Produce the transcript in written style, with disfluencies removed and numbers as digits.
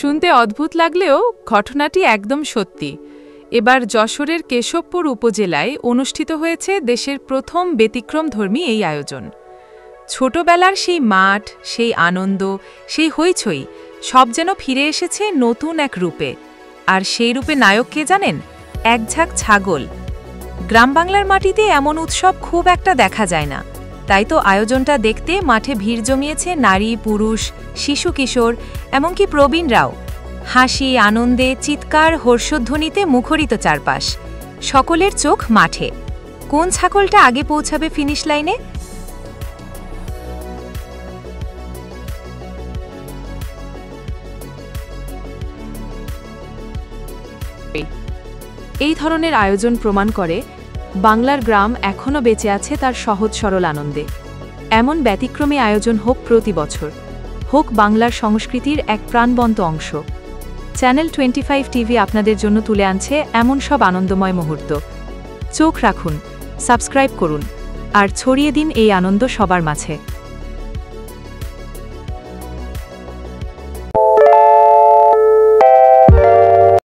শুনতে অদ্ভুত লাগলেও ঘটনাটি একদম সত্যি। এবার যশোরের কেশবপুর উপজেলায় অনুষ্ঠিত হয়েছে দেশের প্রথম ব্যতিক্রমধর্মী এই আয়োজন। ছোটবেলার সেই মাঠ, সেই আনন্দ, সেই হইচই সব যেন ফিরে এসেছে নতুন এক রূপে। আর সেই রূপে নায়ক কে জানেন? এক ঝাঁক ছাগল। গ্রাম বাংলার মাটিতে এমন উৎসব খুব একটা দেখা যায় না। তাই তো আয়োজনটা দেখতে মাঠে ভিড় জমিয়েছে নারী, পুরুষ, শিশু, কিশোর, এমনকি প্রবীণরাও। হাসি, আনন্দে, চিৎকার, হর্ষধ্বনিতে মুখরিত চারপাশ। সকলের চোখ মাঠে। কোন ছাগলটা আগে পৌঁছাবে ফিনিশ লাইনে? এই ধরনের আয়োজন প্রমাণ করে বাংলার গ্রাম এখনও বেঁচে আছে তার সহজ সরল আনন্দে। এমন ব্যতিক্রমী আয়োজন হোক প্রতি বছর, হোক বাংলার সংস্কৃতির এক প্রাণবন্ত অংশ। চ্যানেল 25 টিভি আপনাদের জন্য তুলে আনছে এমন সব আনন্দময় মুহূর্ত। চোখ রাখুন, সাবস্ক্রাইব করুন আর ছড়িয়ে দিন এই আনন্দ সবার মাঝে।